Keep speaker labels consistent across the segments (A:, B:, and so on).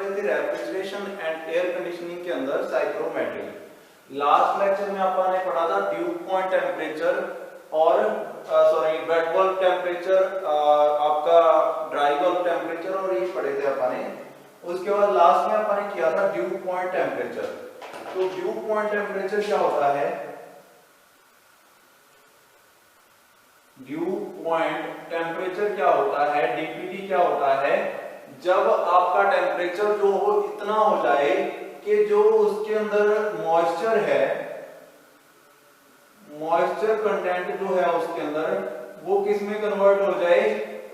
A: पढ़े थे refrigeration and air conditioning के अंदर साइक्रोमेट्री। लास्ट लेक्चर में अपन ने पढ़ा था ड्यू पॉइंट टेम्परेचर और वेट बल्ब टेम्परेचर, आपका ड्राई बल्ब टेम्परेचर, और ये पढ़े थे अपन ने। उसके बाद लास्ट में अपन ने किया था ड्यू पॉइंट टेम्परेचर। तो ड्यू पॉइंट टेम्परेचर क्या होता है? ड्यू पॉइंट टेम्परेचर क्या होता है, डीपीटी क्या होता है? जब आपका टेम्परेचर जो हो इतना हो जाए कि जो उसके अंदर मॉइस्चर है, मॉइस्चर कंटेंट जो है उसके अंदर, वो किस में कन्वर्ट हो जाए?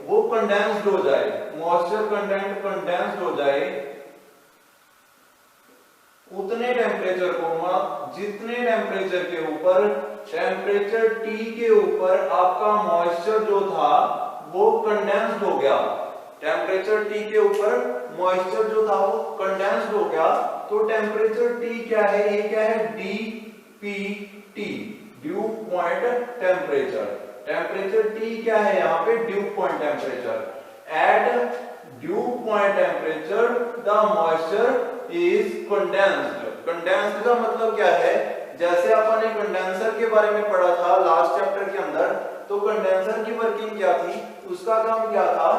A: वो कंडेंस्ड हो जाए। मॉइस्चर कंटेंट कंडेंस्ड हो जाए। उतने टेम्परेचर को, जितने टेम्परेचर के ऊपर, टेम्परेचर T के ऊपर आपका मॉइस्चर जो था वो कंडेंस्ड हो गया। टेम्परेचर T के ऊपर मॉइस्चर जो था वो कंडेंस्ड हो गया। तो टेम्परेचर T क्या है? ये क्या है? DPT, dew point temperature. Temperature T क्या है यहाँ पे? Dew point temperature. At dew point temperature the moisture is condensed. Condensed का मतलब क्या है? जैसे अपन ने कंडेंसर के बारे में पढ़ा था लास्ट चैप्टर के अंदर, तो कंडेंसर की वर्किंग क्या थी? उसका काम क्या था?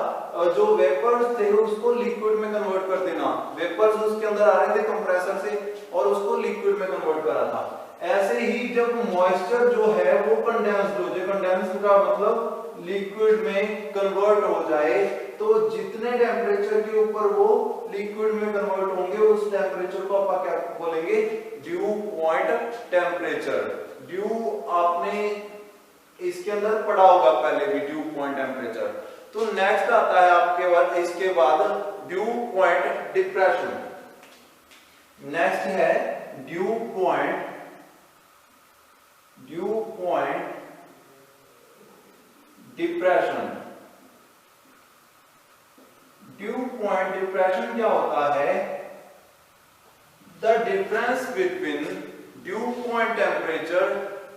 A: जो वेपर्स थे उसको लिक्विड में कन्वर्ट कर देना। वेपर्स उसके अंदर आ रहे थे कंप्रेसर से और उसको लिक्विड में कन्वर्ट करा था। ऐसे ही जब मॉइस्चर जो है वो कंडेंस्ड हो जाए, कंडेंस्ड का मतलब लिक्विड में कन्वर्ट हो जाए, तो जितने टेम्परेचर के ऊपर वो लिक्विड में कन्वर्ट होंगे उस टेम्परेचर को आप क्या बोलेंगे? Due point temperature. ड्यू आपने इसके अंदर पढ़ा होगा पहले भी, ड्यू पॉइंट टेम्परेचर। तो नेक्स्ट आता है आपके बाद, इसके बाद ड्यू पॉइंट डिप्रेशन। नेक्स्ट है due point depression. Due point depression क्या होता है? The difference between due point temperature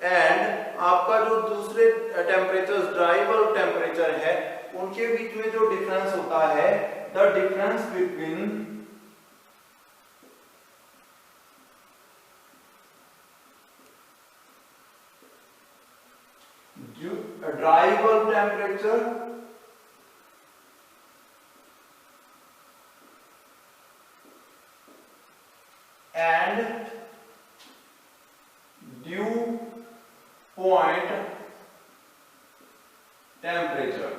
A: and आपका जो दूसरे टेम्परेचर, ड्राई बल्ब टेम्परेचर है, उनके बीच में जो डिफरेंस होता है, the difference between dry bulb temperature and dew point temperature.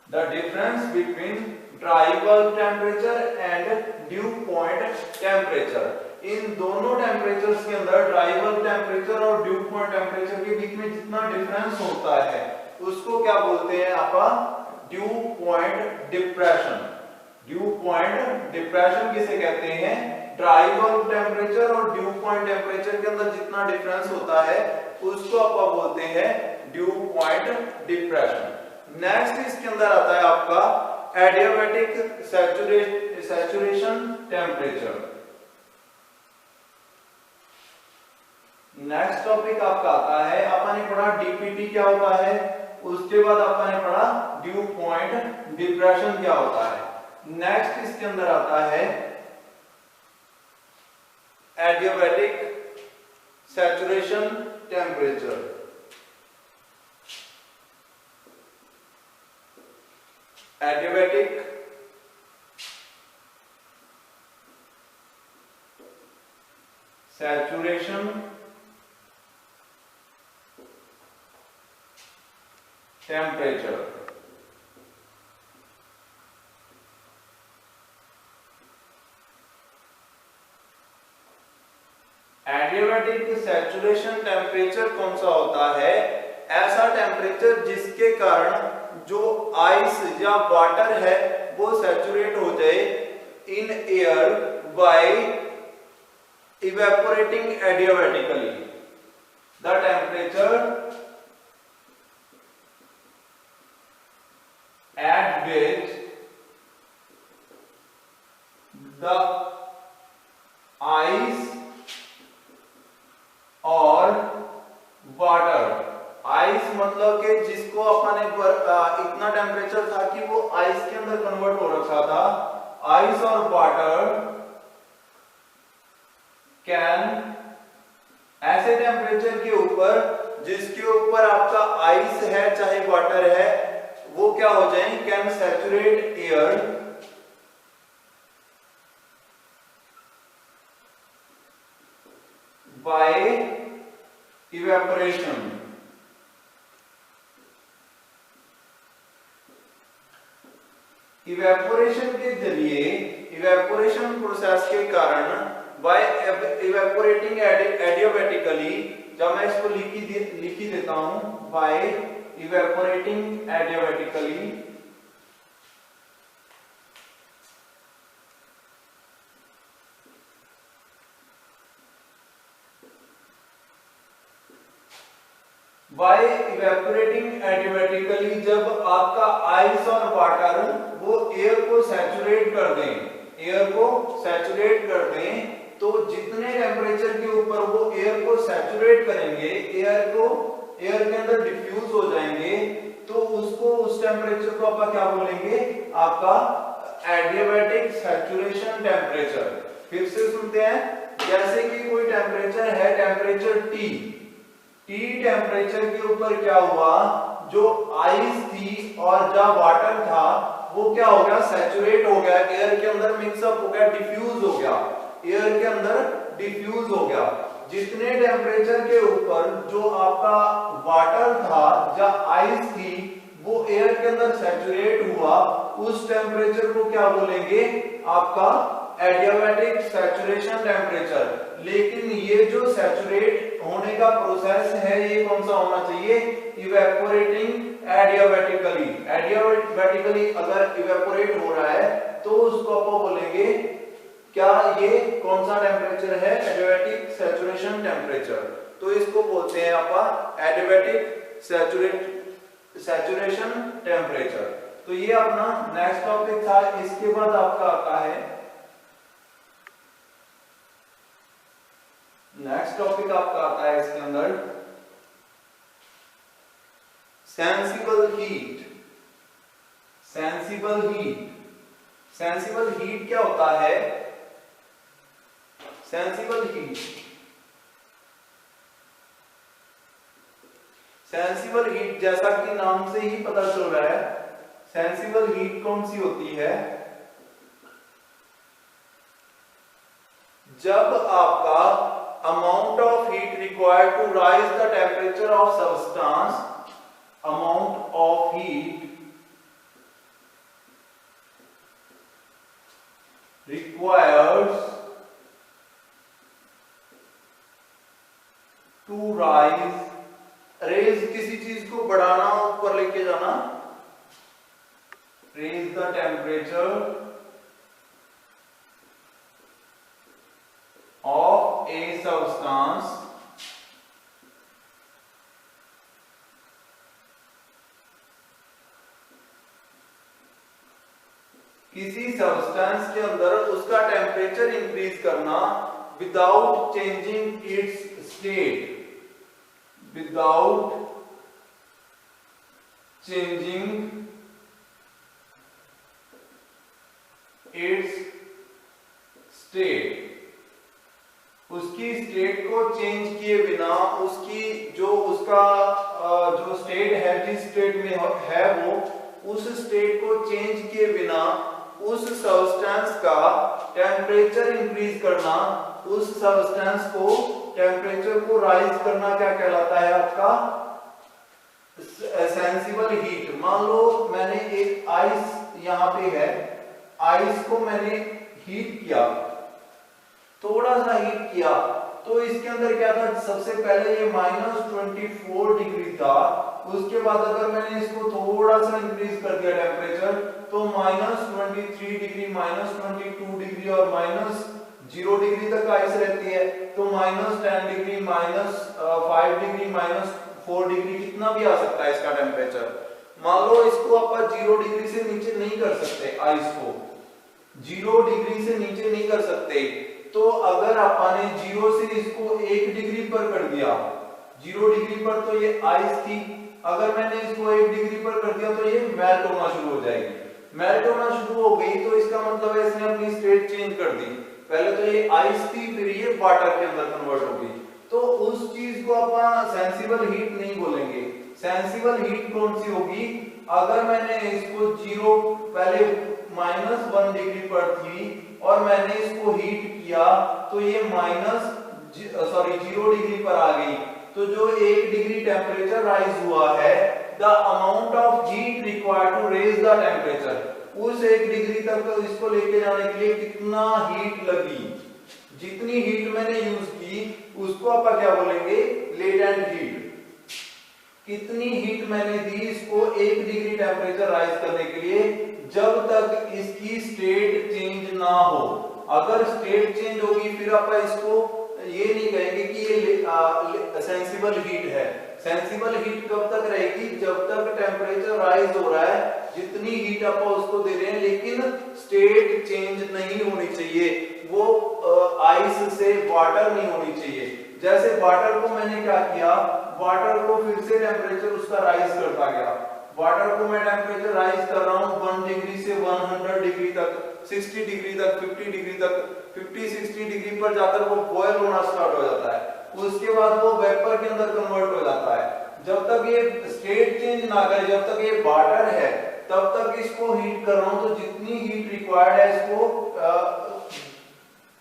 A: The difference between dry bulb temperature and dew point temperature. इन दोनों टेम्परेचर्स के अंदर, ड्राई बल्ब टेम्परेचर और ड्यू पॉइंट टेम्परेचर के बीच में जितना डिफरेंस होता है उसको क्या बोलते हैं? आपका due point depression. Due point depression किसे कहते हैं? ड्राई बल्ब टेम्परेचर और ड्यू पॉइंट टेम्परेचर के अंदर जितना डिफरेंस होता है उसको आप बोलते हैं ड्यू पॉइंट डिप्रेशन। नेक्स्ट इसके अंदर आता है आपका adiabatic saturation temperature. Next topic आपका आता है, अपन ने पढ़ा डीपीटी क्या होता है, उसके बाद अपन ने पढ़ा ड्यू पॉइंट डिप्रेशन क्या होता है। नेक्स्ट इसके अंदर आता है adiabatic saturation temperature. Adiabatic saturation temperature. Adiabatic saturation temperature कौन सा होता है? ऐसा टेम्परेचर जिसके कारण जो आइस या वाटर है वो सैचुरेट हो जाए in air by evaporating adiabatically. The temperature at which the ice और वाटर, आइस मतलब कि जिसको अपन इतना टेम्परेचर था कि वो आइस के अंदर कन्वर्ट हो रखा था, आइस और वाटर कैन, ऐसे टेम्परेचर के ऊपर जिसके ऊपर आपका आइस है चाहे वाटर है, वो क्या हो जाए, can saturate air by evaporation. Evaporation के जरिए, इवेपोरेशन प्रोसेस के कारण, बाय इवेपोरेटिंग एडियाबैटिकली, जब मैं इसको लिखी देता हूं, bye evaporating adiabatically, bye evaporating adiabatically, जब आपका आइस और वाटर वो एयर को सैचुरेट कर दें, एयर को सैचुरेट कर दें, तो जितने टेम्परेचर के ऊपर वो एयर को सैचुरेट करेंगे, एयर के अंदर डिफ्यूज हो जाएंगे, तो उसको, उस टेम्परेचर को आप क्या बोलेंगे, आपका एडियाबैटिक सैचुरेशन टेम्परेचर। फिर से सुनते हैं, जैसे कि कोई टेम्परेचर है, टेम्परेचर टी टेम्परेचर के ऊपर क्या हुआ, जो आइस थी और जो वाटर था वो क्या हो गया, सैचुरेट हो गया, एयर के अंदर मिक्सअप हो गया, डिफ्यूज हो गया, एयर के अंदर डिफ्यूज हो गया। जितने टेम्परेचर के ऊपर जो आपका वाटर था या आइस थी वो एयर के अंदर सैचुरेट हुआ, उस टेम्परेचर को क्या बोलेंगे, आपका एडियाबैटिक सैचुरेशन टेम्परेचर। लेकिन ये जो सैचुरेट होने का प्रोसेस है ये कौन सा होना चाहिए, इवेपोरेटिंग एडियाबैटिकली। एडियाबैटिकली अगर इवेपोरेट हो रहा है तो उसको आप बोलेंगे क्या, ये कौन सा टेम्परेचर है, एडियाबैटिक सैचुरेशन टेम्परेचर। तो इसको बोलते हैं आप एडियाबैटिक सैचुरेशन टेम्परेचर। तो ये अपना नेक्स्ट टॉपिक था। इसके बाद आपका आता है, नेक्स्ट टॉपिक आपका आता है इसके अंदर sensible heat. Sensible heat, sensible heat क्या होता है, सेंसिबल हीट, सेंसिबल हीट जैसा कि नाम से ही पता चल रहा है, सेंसिबल हीट कौन सी होती है, जब आपका amount of heat required to rise the temperature of substance, amount of heat required to rise, raise किसी चीज को बढ़ाना, ऊपर लेके जाना, raise the temperature of a substance किसी सब्सटेंस के अंदर उसका टेम्परेचर इंक्रीज करना without changing it's state, without changing it's state, उसकी स्टेट को चेंज किए बिना, उसकी जो उसका जो स्टेट है, जिस स्टेट में है वो, उस स्टेट को चेंज किए बिना उस सब्सटेंस का टेम्परेचर इंक्रीज करना, उस सब्सटेंस को टेम्परेचर को राइज करना क्या कहलाता है, आपका सेंसिबल हीट। मान लो मैंने एक आइस यहाँ पे है, आइस को मैंने हीट किया, थोड़ा सा हीट किया, तो इसके अंदर क्या था, सबसे पहले ये -24 डिग्री था, उसके बाद अगर मैंने इसको थोड़ा सा इंक्रीज कर दिया टेम्परेचर, तो -23 डिग्री, -22 डिग्री और -0 डिग्री तक आइस रहती है, तो -10 डिग्री, -5 डिग्री, -4 डिग्री, कितना भी आ सकता है इसका टेम्परेचर। मान लो इसको आप 0 डिग्री से नीचे नहीं कर सकते, आइस को 0 डिग्री से नीचे नहीं कर सकते, तो अगर आपने 0 से इसको 1 डिग्री पर कर दिया, 0 डिग्री पर तो ये आइस थी, अगर मैंने इसको 1 डिग्री पर कर दिया तो ये मेल्ट होना शुरू हो जाएगी। मेल्ट होना शुरू हो गई तो इसका मतलब है इसने अपनी स्टेट चेंज कर दी। पहले तो ये आइस थी, फिर ये वाटर के अंदर कन्वर्ट हो गई। तो उस चीज को अपन सेंसिबल हीट नहीं बोलेंगे। सेंसिबल हीट कौन सी होगी? अगर मैंने इसको जीरो, पहले -1 डिग्री पर थी और मैंने इसको हीट किया तो ये जीरो डिग्री पर आ गई। तो जो 1 डिग्री टेम्परेचर राइज हुआ है, the amount of heat required to raise the temperature, उस 1 डिग्री तक इसको लेके जाने के लिए कितना हीट लगी, जितनी हीट मैंने यूज की उसको आप क्या बोलेंगे? Latent heat. कितनी हीट मैंने दी इसको 1 डिग्री टेम्परेचर राइज करने के लिए, जब तक इसकी स्टेट चेंज ना हो। अगर स्टेट चेंज होगी फिर आप इसको ये नहीं कहेंगे कि ये सेंसिबल हीट है। सेंसिबल हीट कब तक रहेगी? जब तक टेम्परेचर राइज हो रहा है, जितनी हीट आप उसको दे रहे हैं, लेकिन स्टेट चेंज नहीं होनी चाहिए, वो आइस से वाटर नहीं होनी चाहिए। जैसे वाटर को मैंने क्या किया, वाटर को फिर से टेम्परेचर उसका राइज करता गया। वाटर को मैं टेम्परेचर राइज कर रहा हूं 1 डिग्री से 100 डिग्री तक, 60 डिग्री तक, 50 डिग्री तक, 50-60 डिग्री पर जाकर वो बॉयल होना स्टार्ट हो जाता है। उसके बाद वो वेपर के अंदर कन्वर्ट हो जाता है। जब तक ये स्टेट चेंज ना करे, जब तक ये वाटर है, तब तक इसको हीट कर रहा हूं। तो जितनी हीट रिक्वायर्ड है इसको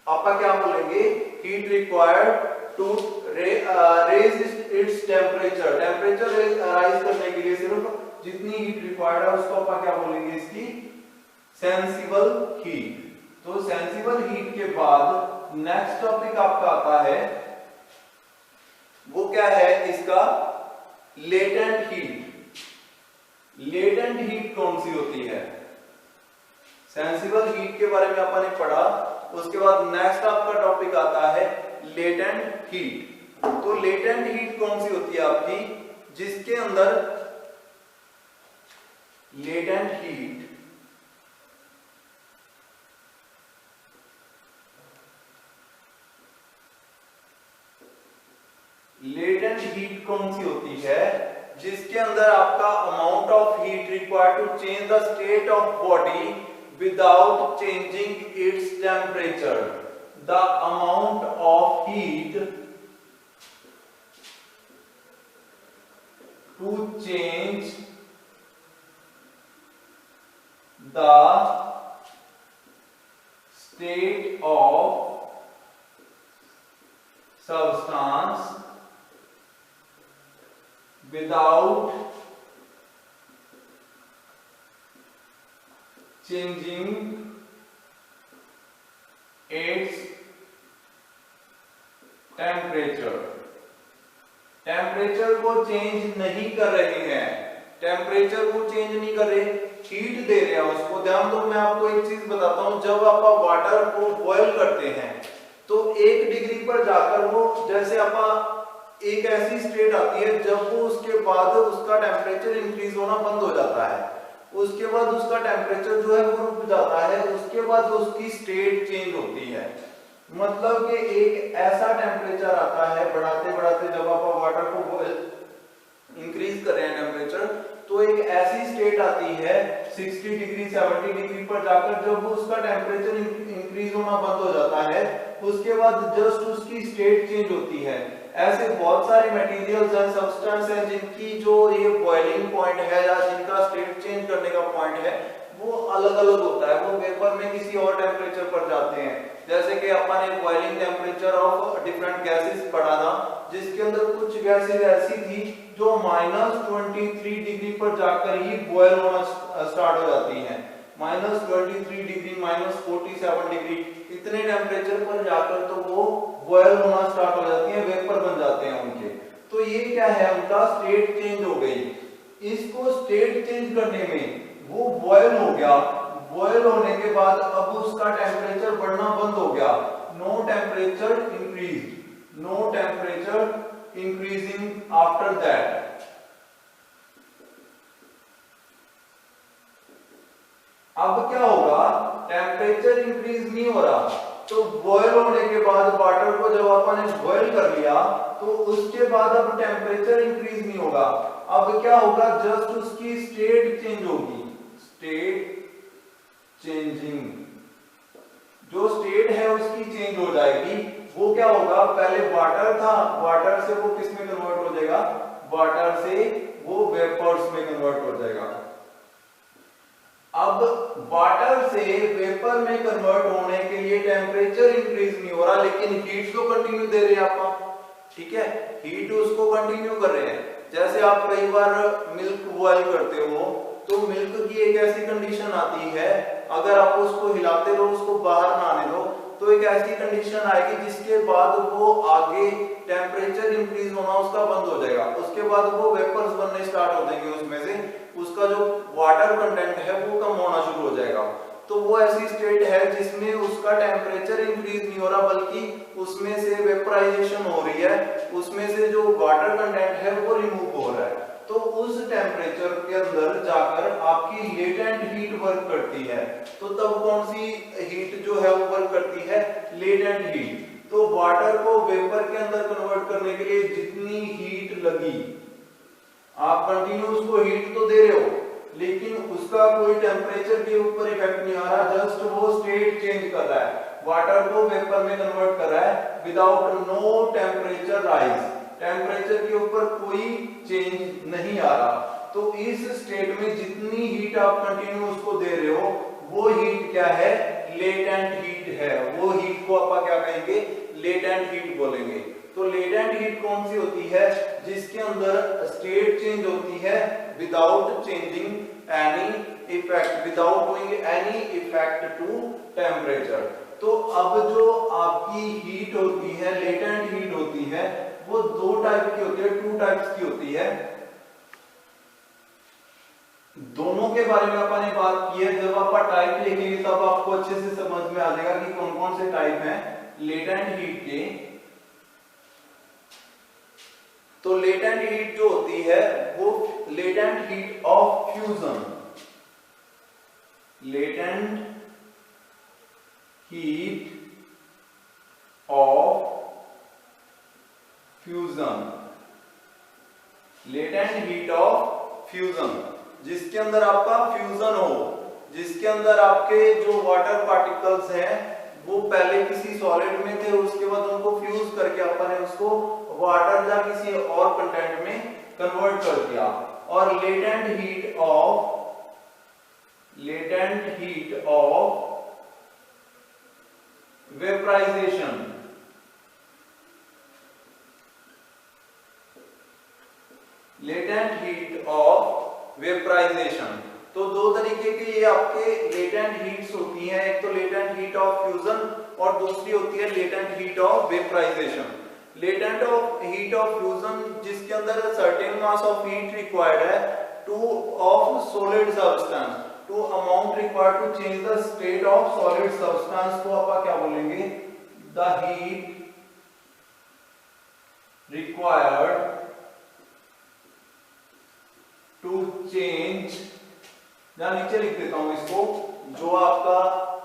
A: आपका क्या बोलेंगे? Heat required to raise its temperature. Temperature rise करने के लिए सिर्फ जितनी हीट रिक्वायर्ड है उसको आप क्या बोलेंगे? इसकी सेंसिबल हीट। तो सेंसिबल हीट के बाद नेक्स्ट टॉपिक आपका आता है, वो क्या है इसका? Latent heat. लेटेंट हीट कौन सी होती है? सेंसिबल हीट के बारे में आपने पढ़ा, उसके बाद नेक्स्ट आपका टॉपिक आता है लेटेंट हीट। तो लेटेंट हीट कौन सी होती है आपकी? जिसके अंदर लेटेंट हीट लेटेंट हीट कौन सी होती है? जिसके अंदर आपका amount of heat required to change the state of body without changing its temperature. The amount of heat to change the state of substance without changing its temperature। Temperature को change नहीं कर रहे हैं, टेम्परेचर को change नहीं कर रहे, heat दे रहे हैं उसको। ध्यान दो, मैं आपको एक चीज बताता हूं, जब आप वाटर को बॉयल करते हैं तो 1 डिग्री पर जाकर वो, जैसे आप एक ऐसी स्टेट आती है जब वो उसके बाद उसका टेम्परेचर इंक्रीज होना बंद हो जाता है, उसके बाद उसका टेम्परेचर जो है वो रुक जाता है, उसके बाद उसकी स्टेट चेंज होती है। मतलब कि एक ऐसा टेम्परेचर आता है बढ़ाते बढ़ाते, जब आप वाटर को इंक्रीज कर रहे हैं टेम्परेचर, तो एक ऐसी स्टेट आती है 60 डिग्री 70 डिग्री पर जाकर, जब उसका टेम्परेचर इंक्रीज होना बंद हो जाता है, उसके बाद जस्ट उसकी स्टेट चेंज होती है। ऐसे बहुत सारे मटेरियल्स हैं, सब्सटेंस हैं, जिनकी जो ये बॉइलिंग पॉइंट है या जिनका स्टेट चेंज करने का पॉइंट है वो अलग अलग होता है, वो वेपर में किसी और टेम्परेचर पर जाते हैं। जैसे कि अपन ने boiling temperature of different gases पढ़ा था, जिसके अंदर कुछ गैसेस ऐसी थी जो -23 डिग्री पर जाकर ही बॉयल होना स्टार्ट हो जाती हैं। -23 डिग्री, -47 डिग्री, इतने टेम्परेचर पर जाकर तो वो बॉयल होना स्टार्ट हो जाती है, वेपर बन जाते हैं उनके। तो ये क्या है, उनका स्टेट चेंज हो गई। इसको स्टेट चेंज करने में वो बॉयल हो गया, बॉयल होने के बाद अब उसका टेम्परेचर बढ़ना बंद हो गया, no temperature increase, no temperature increasing after that. अब क्या होगा, टेम्परेचर इंक्रीज नहीं हो रहा, तो बॉयल होने के बाद वाटर को जब अपन ने बॉयल कर लिया तो उसके बाद अब टेम्परेचर इंक्रीज नहीं होगा। अब क्या होगा, जस्ट उसकी स्टेट चेंज होगी, स्टेट चेंजिंग, जो स्टेट है उसकी चेंज हो जाएगी। वो क्या होगा, पहले वाटर था, वाटर से वो किस में कन्वर्ट हो जाएगा, वाटर से वो वेपर्स में कन्वर्ट हो जाएगा। अब वाटर से वेपर में कन्वर्ट होने के लिए टेम्परेचर इंक्रीज नहीं हो रहा, लेकिन हीट तो कंटिन्यू दे रहे हैं आप, ठीक है, हीट उसको कंटिन्यू कर रहे हैं। जैसे आप कई बार मिल्क बॉयल करते हो तो मिल्क की एक ऐसी कंडीशन आती है, अगर आप उसको हिलाते रहो, उसको बाहर ना आने दो, तो एक ऐसी कंडीशन आएगी जिसके बाद वो आगे टेम्परेचर इंक्रीज होना उसका बंद हो जाएगा। उसके बाद वो वेपर्स बनने स्टार्ट हो जाएंगे, उसमें से उसका जो वाटर कंटेंट है वो कम होना शुरू हो जाएगा। तो वो ऐसी स्टेट है जिसमें उसका टेम्परेचर इंक्रीज नहीं हो रहा, बल्कि उसमें से वेपराइजेशन हो रही है, उसमें से जो वाटर कंटेंट है वो रिमूव हो रहा है। तो उस टेम्परेचर के अंदर जाकर आपकी लेटेंट हीट वर्क करती है। तो तब कौन सी हीट जो है वो वर्क करती है, लेटेंट हीट। तो वाटर को वेपर के अंदर कन्वर्ट करने के लिए जितनी हीट लगी, आप कंटिन्यू उसको हीट तो दे रहे हो, लेकिन उसका कोई टेम्परेचर के ऊपर इफेक्ट नहीं आ रहा, जस्ट वो स्टेट चेंज कर रहा है, वाटर को वेपर में कन्वर्ट कर रहा है without no temperature rise, temperature के ऊपर कोई चेंज नहीं आ रहा। तो इस स्टेट में जितनी हीट आप कंटिन्यू उसको दे रहे हो, वो हीट क्या है, लेटेंट हीट है। वो हीट को आप क्या कहेंगे, लेटेंट हीट बोलेंगे। तो लेटेंट हीट कौन सी होती है, जिसके अंदर स्टेट चेंज होती है without changing any effect, without doing any effect to temperature. तो अब जो आपकी हीट होती है, लेटेंट हीट होती है, वो दो टाइप की होती है, टू टाइप्स की होती है। दोनों के बारे में अपन ने बात की है, जब आप टाइप लिखेंगे तब आपको अच्छे से समझ में आ जाएगा कि कौन कौन से टाइप हैं लेटेंट हीट के। तो लेटेंट हीट जो होती है वो latent heat of fusion, latent heat of fusion, latent heat of fusion, जिसके अंदर आपका फ्यूजन हो, जिसके अंदर आपके जो वाटर पार्टिकल्स हैं वो पहले किसी सॉलिड में थे, उसके बाद उनको फ्यूज करके अपन ने उसको वाटर या किसी और कंटेंट में कन्वर्ट कर दिया। और latent heat of vaporisation, latent heat of vaporization. तो दो तरीके की ये आपके लेटेंट हीट्स होती हैं, एक तो लेटेंट हीट ऑफ फ्यूजन और दूसरी होती है latent heat of vaporisation. Latent heat of fusion जिसके अंदर certain mass of heat required है to of solid substance, to amount required to change the state of solid substance को आप क्या बोलेंगे, the heat required to change, या नीचे लिख देता हूं इसको, जो आपका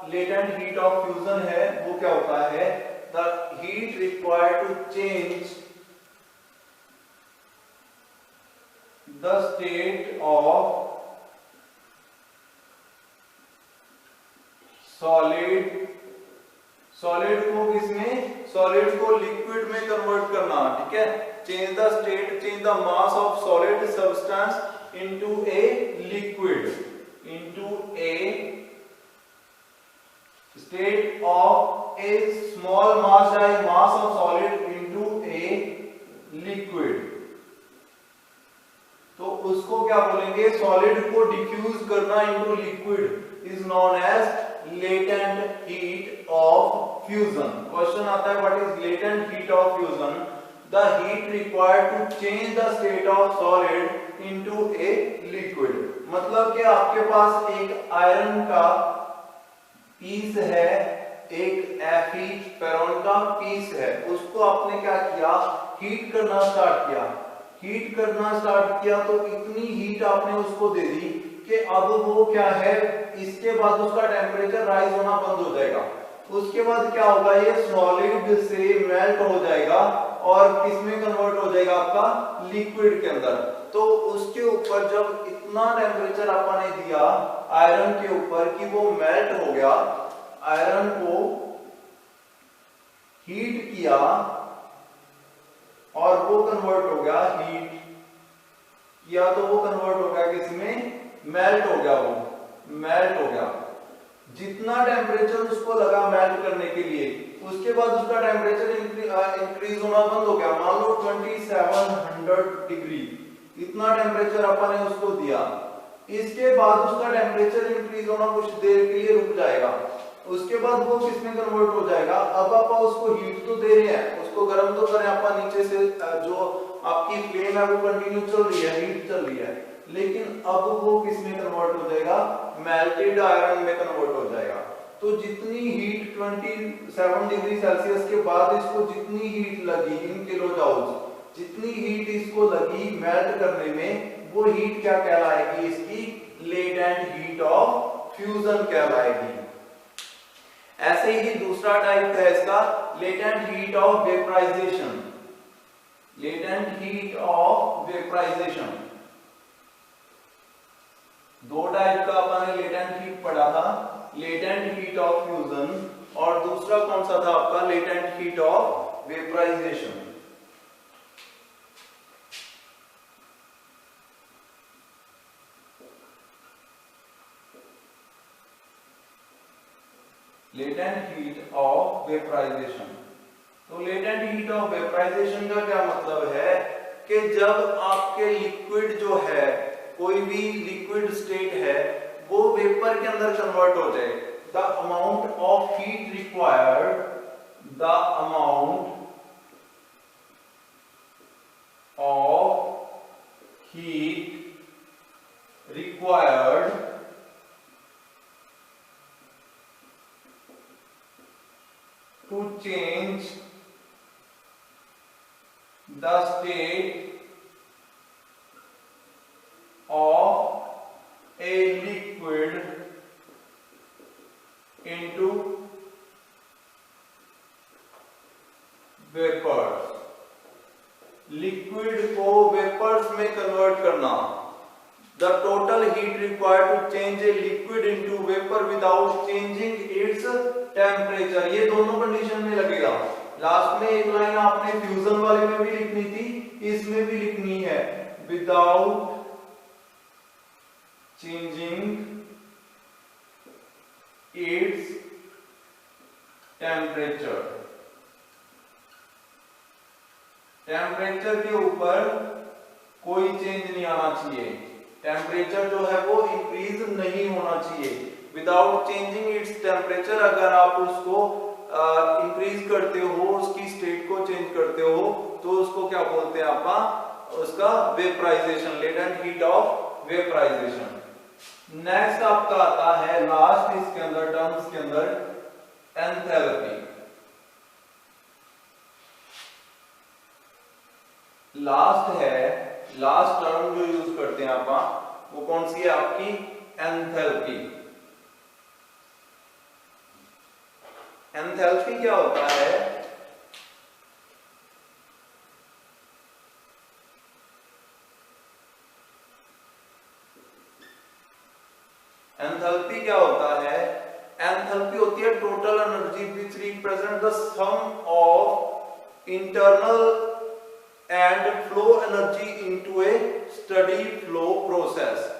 A: लेटेंट हीट ऑफ फ्यूजन है वो क्या होता है, the heat required to change the state of solid, solid को किसमें, सॉलिड को लिक्विड में कन्वर्ट करना, ठीक है, change the state, change the mass of solid substance into a liquid, into a state of a small mass या mass of solid into a liquid। तो उसको क्या बोलेंगे, सॉलिड को डिफ्यूज करना into liquid is known as latent heat of fusion। Question आता है what is latent heat of fusion, the heat required to change the state of solid into a liquid। मतलब कि आपके पास एक आयरन का piece है, एक Fe फेरॉन का पीस है, उसको आपने क्या किया, हीट करना स्टार्ट किया, हीट करना स्टार्ट किया तो इतनी हीट आपने उसको दे दी कि अब वो क्या है, इसके बाद उसका टेम्परेचर राइज होना बंद हो जाएगा। उसके बाद क्या होगा, ये सॉलिड से मेल्ट हो जाएगा और किसमें कन्वर्ट हो जाएगा, आपका लिक्विड के अंदर। तो उसके ऊपर जब इतना जितना टेम्परेचर अपन ने दिया आयरन के ऊपर कि वो मेल्ट हो गया, आयरन को हीट किया और वो कन्वर्ट हो गया, हीट किया तो वो कन्वर्ट हो गया किसमें, मेल्ट हो गया, वो मेल्ट हो गया। जितना टेम्परेचर उसको लगा मेल्ट करने के लिए, उसके बाद उसका टेम्परेचर इंक्रीज होना बंद हो गया। मान लो 2700 डिग्री इतना टेम्परेचर अपन ने उसको दिया, इसके बाद उसका टेम्परेचर इंक्रीज होना कुछ देर के लिए रुक जाएगा, उसके बाद वो किसमें कन्वर्ट हो जाएगा। अब आप उसको हीट तो दे रहे हैं, उसको गर्म तो करें अपन नीचे से, जो आपकी फ्लेम है वो कंटिन्यू चल रही है, हीट चल रही है, लेकिन अब वो किसमें कन्वर्ट हो जाएगा, मेल्टेड आयरन में कन्वर्ट हो जाएगा। तो जितनी हीट 27 डिग्री सेल्सियस के बाद इसको जितनी हीट लगी इन किलो जूल्स, जितनी हीट इसको लगी मेल्ट करने में, वो हीट क्या कहलाएगी, इसकी लेटेंट हीट ऑफ फ्यूजन कहलाएगी। ऐसे ही दूसरा टाइप है इसका latent heat of vaporisation, latent heat of vaporization. दो टाइप का अपन ने लेटेंट हीट पढ़ा था, लेटेंट हीट ऑफ फ्यूजन और दूसरा कौन सा था आपका, latent heat of vaporisation. Latent heat of vaporization. तो लेटेंट हीट ऑफ वेपराइजेशन का क्या मतलब है कि जब आपके लिक्विड जो है, कोई भी लिक्विड स्टेट है, वो वेपर के अंदर कन्वर्ट हो जाए, the amount of heat required, the amount of heat required to change the state of a liquid into vapors, liquid को वेपर्स में कन्वर्ट करना। The total heat required to change a liquid into vapor without changing its temperature, ये दोनों condition में लगेगा। Last में एक line आपने फ्यूजन वाले में भी लिखनी थी, इसमें भी लिखनी है, without changing its temperature। Temperature के ऊपर कोई चेंज नहीं आना चाहिए, टेम्परेचर जो है वो इंक्रीज नहीं होना चाहिए। विदाउट चेंजिंग इट्स टेम्परेचर, अगर आप उसको इंक्रीज करते हो, उसकी स्टेट को चेंज करते हो, तो उसको क्या बोलते हैं आपका, उसका vaporization, latent heat of vaporization. Next आपका आता है लास्ट इसके अंदर टर्म्स के अंदर एंथैल्पी। लास्ट है, लास्ट टर्म जो यूज करते हैं आप, वो कौन सी है आपकी, एंथैल्पी। एंथैल्पी क्या होता है, एंथैल्पी क्या होता है, एंथैल्पी होती है total energy which represent the sum of internal and flow energy into a steady flow process.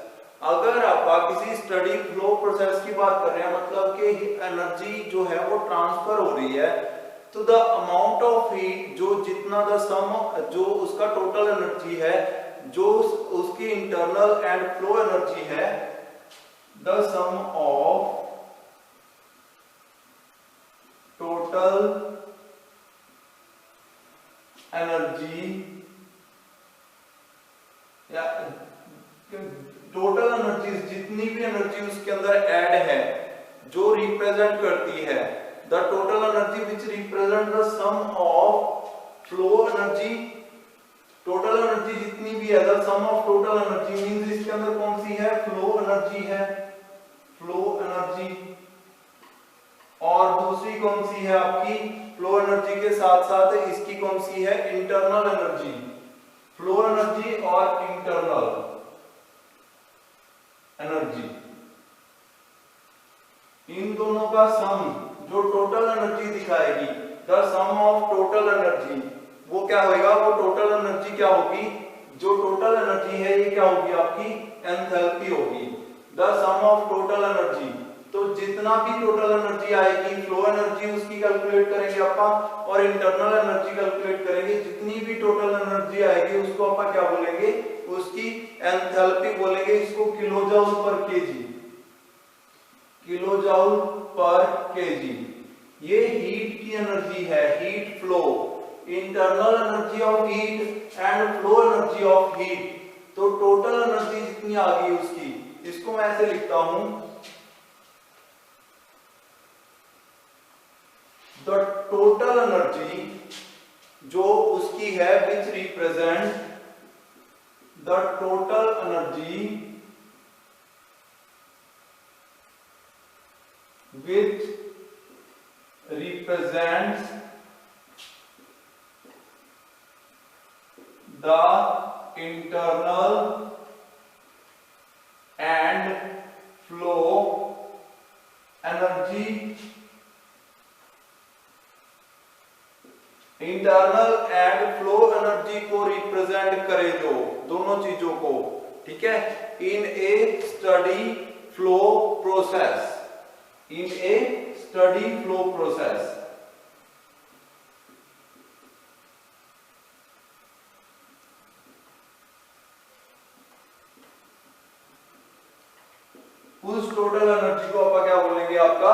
A: अगर आप किसी स्टडी फ्लो प्रोसेस की बात कर रहे हैं, मतलब कि एनर्जी जो है वो ट्रांसफर हो रही है, तो द अमाउंट ऑफ हीट, जो जितना द सम, जो उसका टोटल एनर्जी है, जो उसकी इंटरनल एंड फ्लो एनर्जी है, the sum of total energy या टोटल एनर्जी, जितनी भी एनर्जी उसके अंदर ऐड है, जो रिप्रेजेंट करती है the total energy which represent the sum of flow energy. Total energy जितनी भी है, the sum of total energy means इसके अंदर कौन सी है, फ्लो एनर्जी है, फ्लो एनर्जी। और दूसरी कौन सी है आपकी, फ्लो एनर्जी के साथ साथ इसकी कौन सी है, इंटरनल एनर्जी। फ्लो एनर्जी और इंटरनल, एनर्जी, इन दोनों का सम जो टोटल एनर्जी दिखाएगी, the sum of total energy, वो क्या होगा, वो टोटल एनर्जी क्या होगी, जो टोटल एनर्जी है ये क्या होगी आपकी एंथैल्पी होगी। The sum of total energy, तो जितना भी टोटल एनर्जी आएगी, फ्लो एनर्जी उसकी कैलकुलेट करेंगे अपन और इंटरनल एनर्जी कैलकुलेट करेंगे। जितनी भी टोटल एनर्जी आएगी उसको अपन क्या बोलेंगे, उसकी एंथैल्पी बोलेंगे। इसको किलो जूल पर केजी, किलो जूल पर केजी। ये हीट की एनर्जी है, heat flow, internal energy of heat and flow energy of heat. तो टोटल एनर्जी जितनी आ गई उसकी, इसको मैं ऐसे लिखता हूं, द टोटल एनर्जी जो उसकी है विच represent, the total energy which represents the internal and flow energy, internal and flow energy को रिप्रेजेंट करे, जो दोनों चीजों को, ठीक है, इन a steady flow process, in a steady flow process. उस टोटल एनर्जी को अपन क्या बोलेंगे, आपका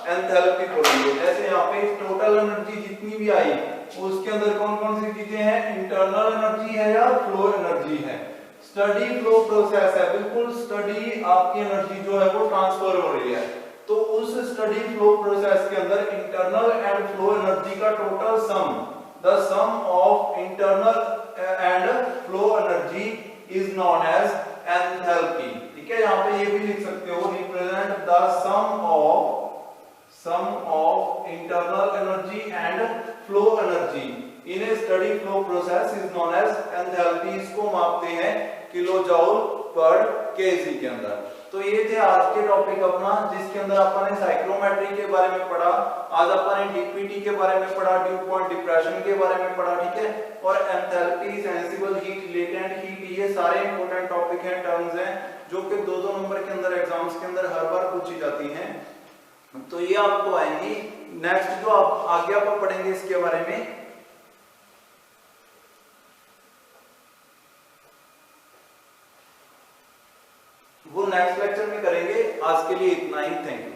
A: एंथैल्पी बोलेंगे। जैसे यहाँ पे टोटल एनर्जी जितनी भी आई उसके अंदर कौन कौन सी चीजें हैं, इंटरनल एनर्जी है या फ्लो एनर्जी है। स्टडी फ्लो प्रोसेस है, बिल्कुल स्टडी आपकी एनर्जी जो है वो ट्रांसफर हो रही है। तो उस स्टडी फ्लो प्रोसेस के अंदर इंटरनल एंड फ्लो एनर्जी का total sum, the sum of internal and flow energy is known as enthalpy. ठीक है, यहाँ पे ये भी लिख सकते हो, represent the sum of internal energy and flow energy in a steady flow process is known as enthalpy. इसको मापते हैं किलो जूल पर केजी के अंदर। तो ये थे आज के टॉपिक अपना, जिसके अंदर अपन ने साइक्रोमेट्री के बारे में पढ़ा, आज अपन ने डीपीटी के बारे में पढ़ा, ड्यू पॉइंट डिप्रेशन के बारे में पढ़ा, ठीक है, और enthalpy, sensible heat, latent heat, ये सारे इंपॉर्टेंट टॉपिक हैं, टर्म्स हैं, जो कि 2-2 नंबर के अंदर एग्जाम्स के अंदर हर बार पूछी जाती हैं। तो ये आपको आएंगी। नेक्स्ट जो आप आगे आप पढ़ेंगे इसके बारे में, वो नेक्स्ट लेक्चर में करेंगे। आज के लिए इतना ही, थैंक यू।